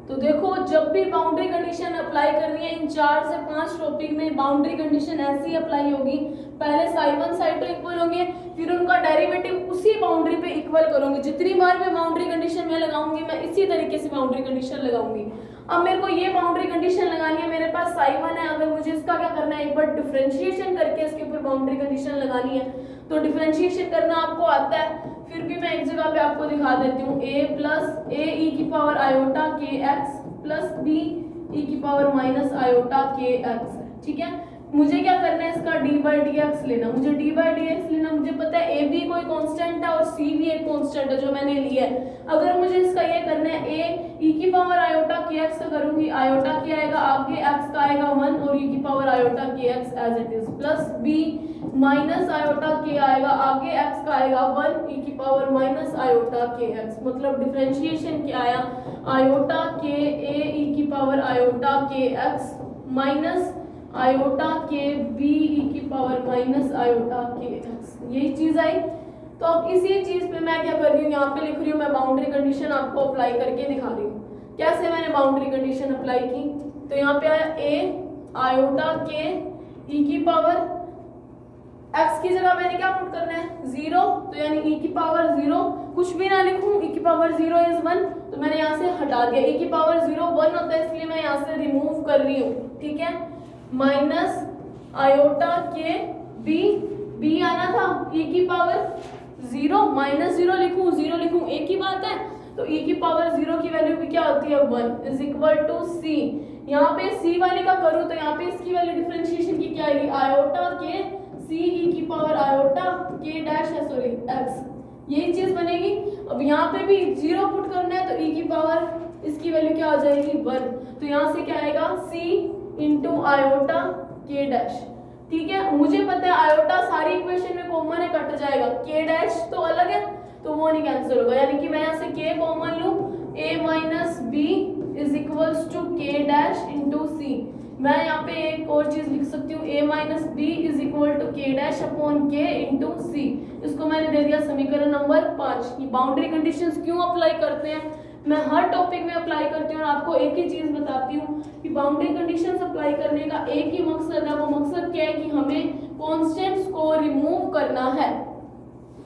तो देखो जब भी बाउंड्री कंडीशन अप्लाई करनी है, इन 4 से 5 टॉपिक में बाउंड्री कंडीशन ऐसी अप्लाई होगी। पहले साई1 साई2 इक्वल होंगे, फिर उनका डेरिवेटिव उसी बाउंड्री पे इक्वल करूंगी। जितनी बार मैं बाउंड्री कंडीशन में लगाऊंगी, मैं इसी तरीके से बाउंड्री कंडीशन लगाऊंगी। अब मेरे को ये बाउंड्री कंडीशन लगानी है, मेरे पास साई1 है, अगर मुझे इसका क्या करना है, एक बार डिफरेंशिएशन करके इसके ऊपर बाउंड्री कंडीशन लगानी है। तो डिफरेंशिएशन करना आपको आता है, फिर भी मैं एक जगह पे आपको दिखा देती हूँ। a plus e⁻i kx plus b e⁻−i kx, ठीक है। मुझे क्या करना है, इसका डी बाई डी एक्स लेना, मुझे डी बाई डी एक्स लेना, मुझे पता है ए भी कोई कांस्टेंट है और सी भी एक कांस्टेंट है जो मैंने लिया है। अगर मुझे इसका ये करना है ए ई की पावर आयोटा के एक्स का करूंगी, आयोटा क्या आएगा आगे एक्स का आएगा 1 और ई की power iota k x as it is, plus b minus iota k आएगा आगे एक्स का आएगा 1 ई की power minus iota k x, मतलब डिफरेंशिएशन क्या आया आयोटा के ए ई की power iota k x minus iota k b e की power minus iota k x, यही चीज आई। तो अब इसी चीज पे मैं क्या कर रही हूँ, यहाँ पे लिख रही हूँ मैं बाउंड्री कंडीशन आपको अप्लाई करके दिखा रही हूँ। कैसे मैंने बाउंड्री कंडीशन अप्लाई की, तो यहाँ पे आया ए आयोटा के ई की पावर एक्स की जगह मैंने क्या पुट करना है 0, तो यानी ई की पावर 0, कुछ भी ना लिखूं, ई की पावर 0 इज 1, तो मैंने यहाँ से हटा दिया, ई की पावर 0 1 होता है इसलिए मैं यहाँ से रिमूव कर रही हूँ, ठीक है। माइनस आयोटा के बी आना था ई की पावर 0 माइनस 0 लिखूं 0 लिखूं एक ही बात है, तो ई की पावर 0 की वैल्यू भी क्या होती है 1 इज इक्वल टू सी। यहाँ पे सी वाले का करूँ तो यहाँ पे इसकी वैल्यू डिफरेंशिएशन की क्या आएगी आयोटा के सी ई की पावर आयोटा के डैश है सॉरी एक्स, यही चीज बनेगी। अब यहाँ पे भी 0 पुट करना है तो ई की पावर इसकी वैल्यू क्या आ जाएगी 1, तो यहाँ से क्या आएगा सी इंटू आयोटा के डैश, ठीक है। मुझे पता है आयोटा सारी इक्वेशन में कॉमन है कट जाएगा, के डैश तो अलग है तो वो नहीं कैंसिल होगा, यानी कि मैं यहाँ से के कॉमन लूँ a minus b is equals to k dash into c. मैं यहाँ पे एक और चीज लिख सकती हूँ a minus b is equal to k dash upon k into c, इसको मैंने दे दिया समीकरण नंबर 5। ये बाउंड्री कंडीशंस क्यों अप्लाई करते हैं, मैं हर टॉपिक में अप्लाई करती हूँ और आपको एक ही चीज बताती हूँ कि बाउंड्री कंडीशंस अप्लाई करने का एक ही मकसद है, वो मकसद क्या है कि हमें कॉन्स्टेंट्स को रिमूव करना है,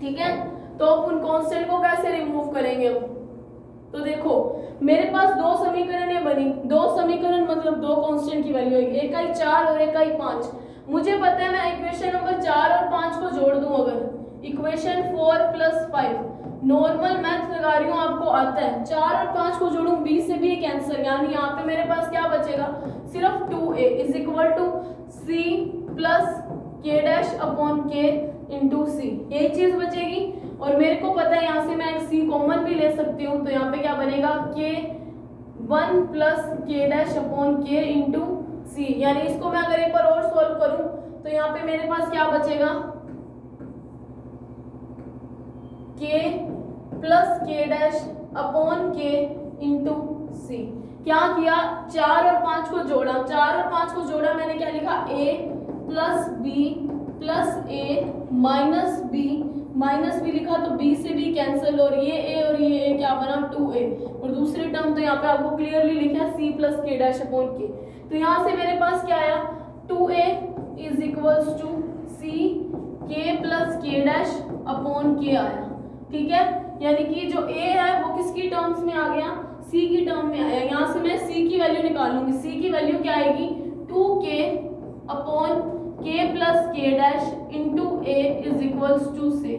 ठीक है। तो अब उन कांस्टेंट को कैसे रिमूव करेंगे, तो देखो मेरे पास दो समीकरण बनी, दो समीकरण मतलब दो कांस्टेंट की वैल्यू है, एक आई 4 और एक आई 5। मुझे पता है मैं इक्वेशन नंबर 4 और 5 को जोड़ दूं, अगर इक्वेशन 4 प्लस 5 नॉर्मल मैथ लगा रही हूँ आपको आता है, 4 और 5 को जोड़ूं b से भी कैंसर, यानी यहाँ पे मेरे पास क्या बचेगा सिर्फ 2a is equal to c plus k dash upon k into c, यही चीज बचेगी। और मेरे को पता है यहाँ से मैं c कॉमन भी ले सकती हूँ, तो यहाँ पे क्या बनेगा k 1 plus k dash upon k into सी, यानी इसको मैं अगर एक बार और सॉल्व करूँ तो यहाँ पे मेरे पास क्या बचेगा k plus k dash upon k into सी। क्या किया 4 और 5 को जोड़ा, 4 और 5 को जोड़ा मैंने क्या लिखा a plus b plus a minus b लिखा तो b से b कैंसिल और ये a और ये a क्या बना 2a, और दूसरी टर्म तो यहाँ पे आपको क्लियरली लिखा है c plus k dash upon k, तो यहाँ से मेरे पास क्या आया 2a is equals to c k plus k dash upon k आया, ठीक है। यानी कि जो a है वो किसकी टर्म्स में आ गया c की टर्म में आया। यहाँ से मैं c की वैल्यू निकालूंगी, c की वैल्यू क्या आएगी 2k upon k plus k dash into a is equals to से,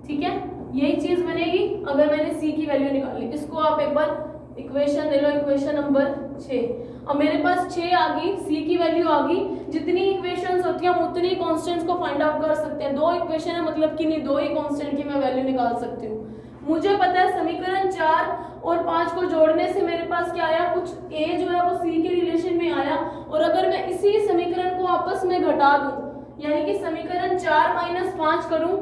ठीक है, यही चीज बनेगी अगर मैंने c की वैल्यू निकाली। इसको आप एक बार इक्वेशन दे लो, इक्वेशन नंबर 6। अब मेरे पास 6 आ गई, c की वैल्यू आ गई, जितनी इक्वेशंस होती हैं हम उतनी कांस्टेंट्स को फाइंड आउट कर सकते हैं। दो इक्वेशन है मतलब कि नहीं दो ही कांस्टेंट की मैं वैल्यू निकाल सकती हूँ। मुझे पता है समीकरण 4 और 5 को जोड़ने से मेरे पास क्या आया, कुछ a जो है वो c के रिलेशन में आया, और अगर मैं इसी समीकरण को आपस में घटा दूं यानी कि समीकरण 4 माइनस 5 करूं,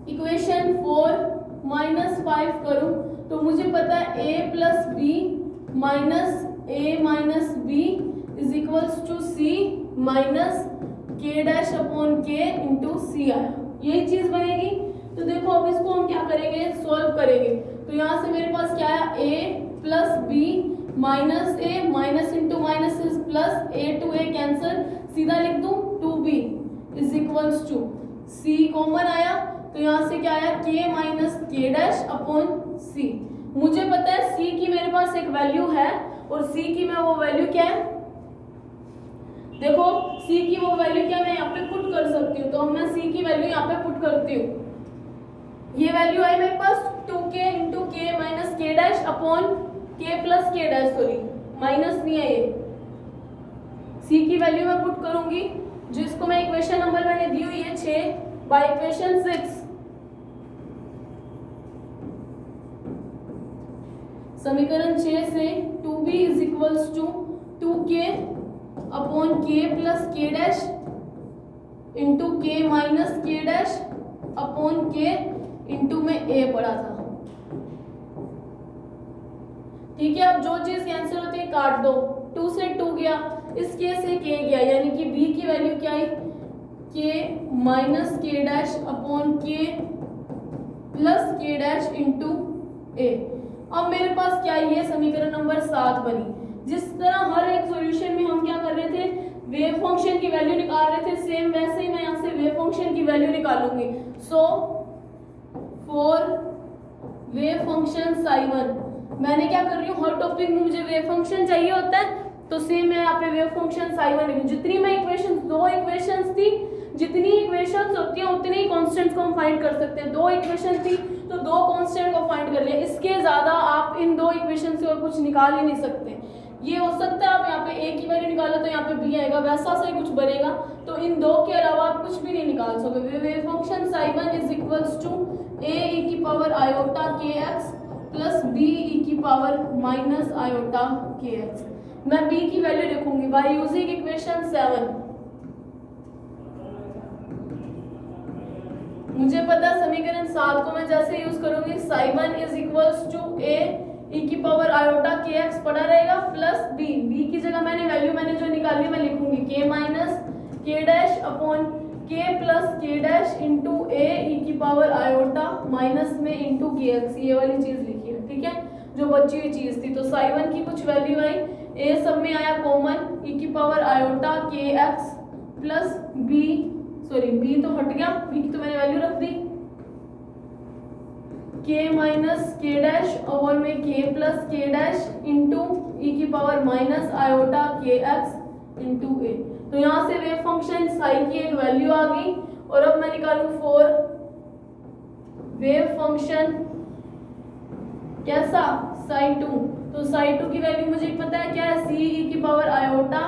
इक्वेशन 4 माइनस 5 करूं, तो मुझे पता है a plus b minus a minus b is equals to c minus k dash upon k into c आया, यही चीज बनेगी। तो देखो अब इसको हम क्या करेंगे सॉल्व करेंगे, तो यहाँ से मेरे पास क्या आया a plus b minus a minus into minus is plus a to a cancel, सीधा लिख दूं 2b is equals to c common आया, तो यहाँ से क्या आया k minus k dash upon c। मुझे पता है c की मेरे पास एक वैल्यू है और c की मैं वो वैल्यू क्या है, देखो c की वो वैल्यू क्या मैं यहाँ पे पुट कर सकती हूँ, तो मैं c की वैल्यू यहाँ पे पुट करती हूँ। ये वैल्यू आई मेरे पास 2k इंटू के minus k dash upon k plus k dash, sorry minus नहीं है ये, c सी की वैल्यू मैं पुट करूंगी, जिसको मैं इक्वेशन नंबर मैंने दी हुई है 6 बाय इक्वेशन 6। समीकरण 6 से 2b is equals to 2k upon k plus k dash into k minus k dash upon k into में a पड़ा था। ठीक है, अब जो चीज कैंसिल होती है काट दो, 2 से 2 गया, इस k से k गया, यानी कि b की वैल्यू क्या आई, k minus k dash upon k plus k dash into a। अब मेरे पास क्या है, ये समीकरण नंबर 7 बनी। जिस तरह हर एक सॉल्यूशन में हम क्या कर रहे थे, वेव फंक्शन की वैल्यू निकाल रहे थे, सेम वैसे ही मैं यहाँ से वेव फंक्शन की वैल्यू निकालूंगी। So for wave function psi one मैंने क्या कर रही हूँ, हर टॉपिक में मुझे वेव फंक्शन चाहिए होता है, तो सेम मैं यहाँ पे वेव फंक्शन साई1 लिखूँ। जितनी मैं इक्वेशन, 2 इक्वेशंस थी, जितनी इक्वेशंस होती हैं उतने ही कांस्टेंट्स को हम फाइंड कर सकते हैं। 2 इक्वेशन थी तो 2 कांस्टेंट को फाइंड कर लिया, इसके ज्यादा आप इन 2 इक्वेशन से और कुछ निकाल ही नहीं सकते। ये हो सकता है आप यहाँ पे a की वैल्यू निकालो तो यहाँ पे b आएगा, वैसा सा ही कुछ बनेगा, तो इन 2 के अलावा आप कुछ भी नहीं निकाल सकते। Wave function psi one is equals to a e की power iota kx plus b e की पावर माइनस आयोटा kx। मैं b की वैल्यू लिखूंगी बाय यूजिंग इक्वेशन 7। मुझे पता समीकरण 7 को मैं जैसे यूज करूंगी, psi one is equals to a e की पावर आयोटा kx पड़ा रहेगा प्लस b, b की जगह मैंने जो निकाली मैं लिखूंगी k minus k dash upon k plus k dash into a e की पावर आयोटा माइनस में इंटू kx, ये वाली चीज लिखी है। ठीक है, जो बची हुई चीज थी, तो साई1 की कुछ वैल्यू आई, a सब में आया कॉमन, e की power iota kx plus b, sorry b तो हट गया, b की तो मैंने वैल्यू रख दी, k minus k dash over में k plus k dash into e की power minus iota kx into a। तो यहाँ से वेव फंक्शन साई की एक वैल्यू आ गई। और अब मैं निकालूं फॉर वेव फंक्शन कैसा, साई2, तो साई2 की वैल्यू मुझे पता है क्या है, c e की power iota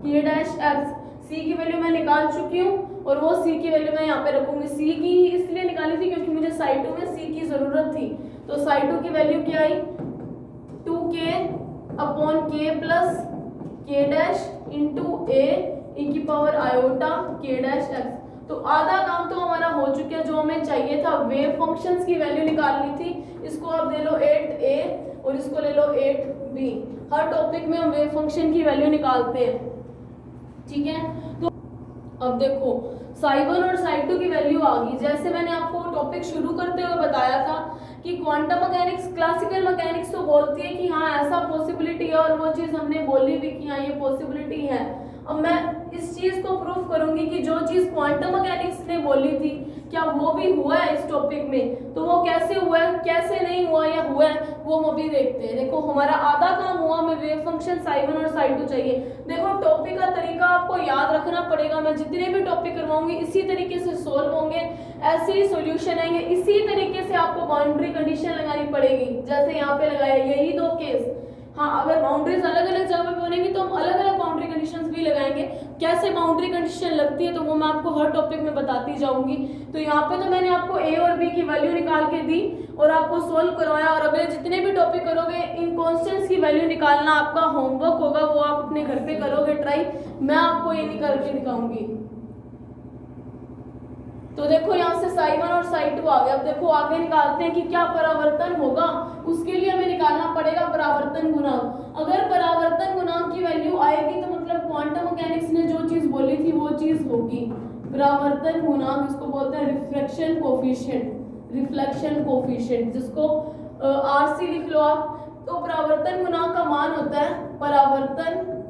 k dash x। c की वैल्यू मैं निकाल चुकी हूँ और वो c की वैल्यू मैं यहाँ पे रखूंगी। c की इसलिए निकाली थी क्योंकि मुझे साई2 में c की जरूरत थी, तो साई2 की वैल्यू क्या आई, 2k upon k plus k dash into a e की power iota k dash x। तो आधा काम तो हमारा हो चुका है, जो हमें चाहिए था वेव फंक्शंस की वैल्यू निकालनी थी। इसको आप ले लो 8a और इसको ले लो 8b। हर टॉपिक में हम वेव फंक्शन की वैल्यू निकालते हैं। ठीक है, तो अब देखो साई1 और साई2 की वैल्यू आ गई। जैसे मैंने आपको टॉपिक शुरू करते हुए बताया था कि क्वांटम मैकेनिक्स, क्लासिकल मैकेनिक्स तो बोलती है कि हाँ ऐसा पॉसिबिलिटी है, और वो चीज़ हमने बोली भी कि हाँ ये पॉसिबिलिटी है। अब मैं इस चीज़ को प्रूफ करूंगी कि जो चीज़ क्वांटम मैकेनिक्स ने बोली थी क्या वो भी हुआ है इस टॉपिक में, तो वो कैसे हुआ है, कैसे नहीं हुआ या हुआ है, वो हम अभी देखते हैं। देखो हमारा आधा काम हुआ, हमें वेव फंक्शन साई1 और साई2 चाहिए। देखो टॉपिक का तरीका आपको याद रखना पड़ेगा, मैं जितने भी टॉपिक करवाऊंगी इसी तरीके से सोल्व होंगे, ऐसे ही सॉल्यूशन आएंगे, इसी तरीके से आपको बाउंड्री कंडीशन लगानी पड़ेगी जैसे यहाँ पे लगाया, यही 2 केस। हाँ, अगर बाउंड्रीज अलग अलग जगह पे बनेंगी तो हम अलग अलग बाउंड्री कंडीशंस भी लगाएंगे। कैसे बाउंड्री कंडीशन लगती है तो वो मैं आपको हर टॉपिक में बताती जाऊंगी। तो यहाँ पे तो मैंने आपको a और b की वैल्यू निकाल के दी और आपको सोल्व करवाया, और अगले जितने भी टॉपिक करोगे इन कॉन्स्टेंट्स की वैल्यू निकालना आपका होमवर्क होगा, वो आप अपने घर पे करोगे ट्राई, मैं आपको ये निकाल के दिखाऊंगी। तो देखो यहाँ से साई1 और साई2 आ गया। अब देखो आगे निकालते हैं कि क्या परावर्तन होगा, उसके लिए हमें निकालना पड़ेगा परावर्तन गुणांक। अगर परावर्तन गुणांक की वैल्यू आएगी तो मतलब क्वांटम मैकेनिक्स ने जो चीज बोली थी वो चीज होगी। परावर्तन गुणांक इसको बोलते हैं रिफ्लेक्शन कोफिशिएंट, रिफ्लेक्शन कोफिशिएंट, जिसको आरसी लिख लो आप। तो परावर्तन गुणांक का मान होता है परावर्तन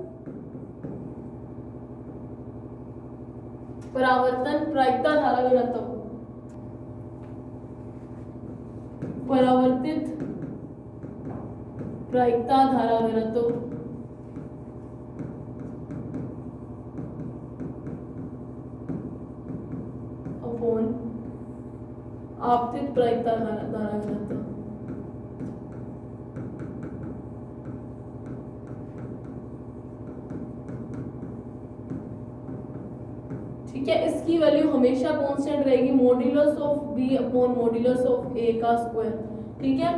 प्रायिकता धारा घनत्व, परावर्तित प्रायिकता धारा घनत्व अपॉन आपतित प्रायिकता धारा घनत्व। ठीक है, इसकी वैल्यू हमेशा कांस्टेंट रहेगी, modulus of b upon modulus of a का स्क्वायर। ठीक है,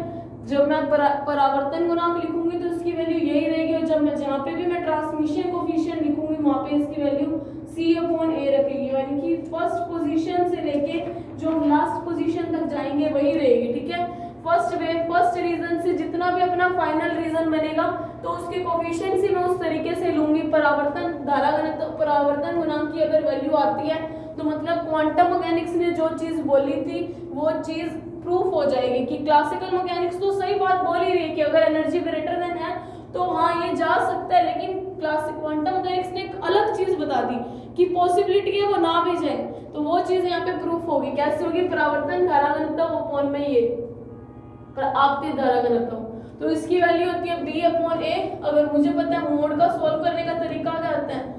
जब मैं परावर्तन गुणांक लिखूंगी तो इसकी वैल्यू यही रहेगी, और जब मैं जहाँ पे भी मैं ट्रांसमिशन कोफिशिएंट लिखूंगी वहाँ पे इसकी वैल्यू सी अपॉन ए रखेगी, यानी कि फर्स्ट पोजीशन से लेके जो हम लास्ट पोजीशन तक जाएंगे वही रहेगी। ठीक है, फर्स्ट रीजन से जितना भी अपना फाइनल रीजन बनेगा तो उसके कोफिशिएंट ही मैं उस तरीके से लूंगी। परावर्तन धारा घनत्व परावर्तन गुणांक की अगर वैल्यू आती है तो मतलब क्वांटम मैकेनिक्स ने जो चीज बोली थी वो चीज प्रूफ हो जाएगी कि क्लासिकल मैकेनिक्स तो सही बात बोल ही रही है कि अगर एनर्जी ग्रेटर देन है तो हाँ ये जा सकता है, लेकिन क्लासिक क्वांटम मैकेनिक्स ने एक अलग चीज बता दी कि पॉसिबिलिटी है वो ना भी जाए, तो वो चीज यहाँ पे प्रूफ होगी। कैसे होगी? परावर्तन धारा घनत्व अपॉन में ये आपतित धारा घनत्व, तो इसकी वैल्यू होती है बी अपॉन ए। अगर मुझे पता है मोड का सॉल्व करने का तरीका क्या होता है,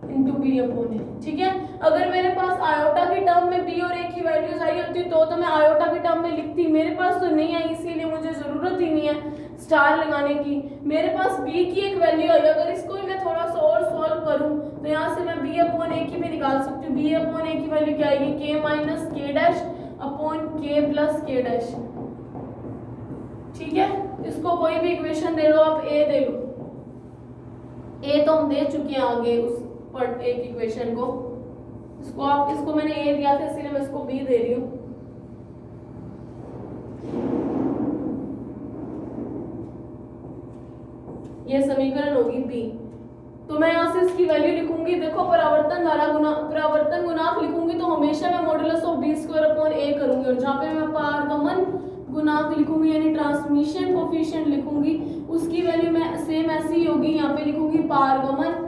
इंटू बी अपॉन ए। ठीक है, अगर मेरे पास आयोटा की टर्म में बी और ए की वैल्यूज आई होती तो मैं आयोटा की टर्म में लिखती, मेरे पास तो नहीं आई इसीलिए मुझे जरूरत ही नहीं है स्टार लगाने की। मेरे पास बी की एक वैल्यू आई, अगर इसको भी मैं थोड़ा सा और सॉल्व करूं तो यहाँ से मैं बी अपॉन ए की भी निकाल सकती हूँ। बी अपॉन ए की वैल्यू क्या आएगी? के minus k dash upon k plus k dash. ठीक है, इसको कोई भी इक्वेशन दे लो आप, ए दे लो, ए तो हम दे चुके हैं आगे उस पर एक इक्वेशन को, इसको मैंने ए दिया था इसलिए मैं इसको बी दे रही हूँ। ये समीकरण होगी बी, तो मैं यहाँ से इसकी वैल्यू लिखूंगी। देखो परावर्तन गुणांक लिखूंगी तो हमेशा मैं modulus of b square upon a करूंगी, और जहाँ पे मैं पारगमन गुणांक लिखूंगी यानी ट्रांसमिशन कोफिशिएंट लिखूंगी उसकी वैल्यू मैं सेम ऐसी ही होगी, यहाँ पे लिखूंगी पारगमन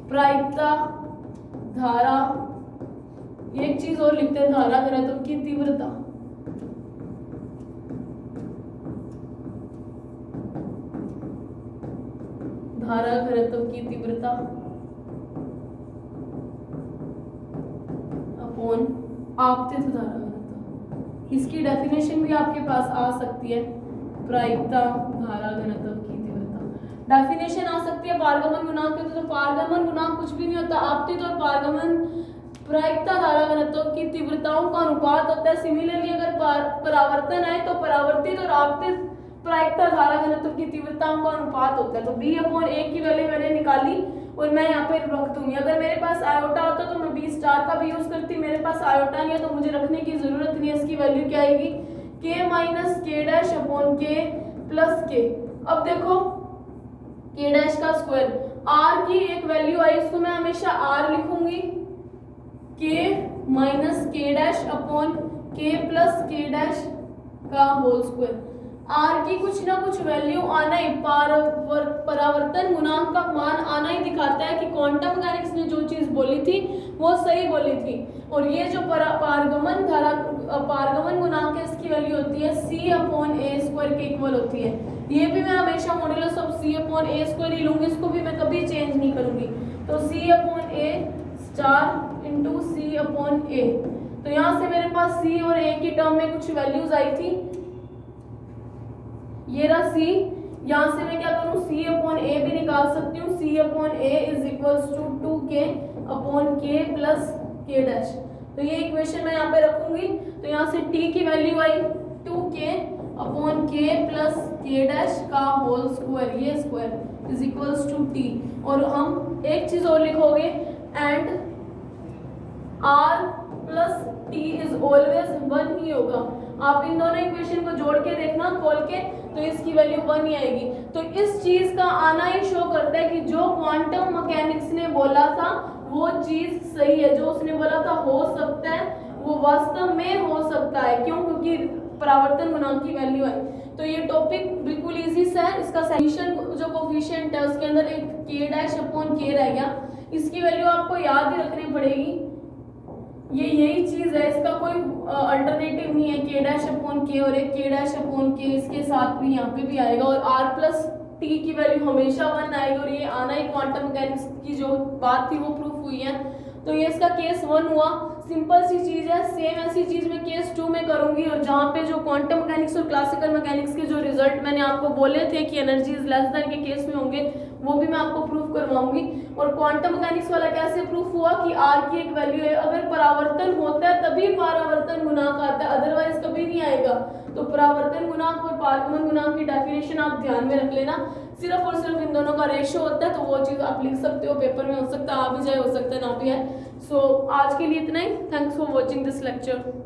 प्रायिकता धारा, एक चीज और लिखते हैं धारा घनत्व की तीव्रता। धारा घनत्व की तीव्रता अपॉन आपतित धारा घनत्व, इसकी डेफिनेशन भी आपके पास आ सकती है, प्रायिकता धारा घनत्व की तीव्रता। डेफिनेशन आ सकती है पारगमन गुणांक की, तो पारगमन गुणांक कुछ भी नहीं होता, आपतित और पारगमन प्रायिकता धारा घनत्व की तीव्रताओं का अनुपात होता है। सिमिलरली अगर परावर्तन आए तो परावर्तित और आपतित प्रायिकता धारा घनत्व की तीव्रताओं का अनुपात होता है। तो बी अपॉन ए की वैल्यू मैंने निकाली और मैं यहाँ पे रख दूंगी। अगर मेरे पास आयोटा होता तो मैं बी स्टार का भी यूज करती, मेरे पास आयोटा नहीं है तो मुझे रखने की जरूरत नहीं है। इसकी वैल्यू क्या आएगी? के minus k dash upon k plus के। अब देखो के डैश का स्क्वायर, आर की एक वैल्यू आई, इसको मैं हमेशा आर लिखूंगी, के minus k dash upon k plus k dash का होल स्क्वायर। आर की कुछ ना कुछ वैल्यू आना ही, परावर्तन गुणांक का मान आना ही दिखाता है कि क्वांटम मैकेनिक्स ने जो चीज बोली थी वो सही बोली थी। और ये जो पारगमन गुणांक है इसकी वैल्यू होती है सी अपॉन ए स्क्वायर के इक्वल होती है। ये भी मैं हमेशा modulus of c upon a square ही लूंगी, इसको भी मैं कभी चेंज नहीं करूंगी। तो c upon a star into c upon a, तो यहाँ से मेरे पास सी और ए की टर्म में कुछ वैल्यूज आई थी, ये रहा सी। यहाँ से मैं क्या करूँ, सी अपॉन ए भी निकाल सकती हूँ, c upon a is equals to 2k upon k plus k dash. तो ये इक्वेशन मैं यहाँ पे रखूंगी, तो यहाँ से t की वैल्यू आई 2k upon k plus k dash का होल स्क्वायर, ये square is equals to t। और हम एक चीज और लिखोगे, and r plus t is always 1 ही होगा। आप इन दोनों इक्वेशन को जोड़ के देखना खोल के, तो इसकी वैल्यू 1 ही आएगी। तो इस चीज का आना ही शो करता है कि जो क्वांटम मैकेनिक्स ने बोला था वो चीज सही है, जो उसने बोला था हो सकता है वो वास्तव में हो सकता है। क्यों? क्योंकि परावर्तन गुणांक की वैल्यू है। तो ये टॉपिक बिल्कुल इजी सा है। इसका सॉल्यूशन जो कोफिशिएंट है उसके अंदर एक के डैश अपॉन के रह गया, इसकी वैल्यू आपको याद ही रखनी पड़ेगी। ये यही चीज है, इसका कोई अल्टरनेटिव नहीं है। के डैश अपॉन के और एक के डैश अपॉन के इसके साथ भी यहाँ पे भी आएगा, और आर प्लस टी की वैल्यू हमेशा 1 आएगी। और ये आना ही क्वांटम मैकेनिक्स की जो बात थी वो प्रूफ हुई है। तो ये इसका केस 1 हुआ। सिंपल सी चीज़ है, सेम ऐसी चीज़ मैं केस 2 में करूँगी, और जहाँ पे जो क्वांटम मैकेनिक्स और क्लासिकल मैकेनिक्स के जो रिजल्ट मैंने आपको बोले थे कि एनर्जी इज लेस देन के केस में होंगे, वो भी मैं आपको प्रूफ करवाऊंगी। और क्वांटम मैकेनिक्स वाला कैसे प्रूफ हुआ कि आर की एक वैल्यू है, अगर परावर्तन होता है तभी परावर्तन गुणांक आता है, अदरवाइज कभी नहीं आएगा। तो परावर्तन गुणांक और पारगमन गुणांक की डेफिनेशन आप ध्यान में रख लेना, सिर्फ और सिर्फ इन दोनों का रेशियो होता है, तो वो चीज़ आप लिख सकते हो, पेपर में हो सकता है आ भी जाए, हो सकता है ना भी है। सो आज के लिए इतना ही। Thanks for watching this lecture.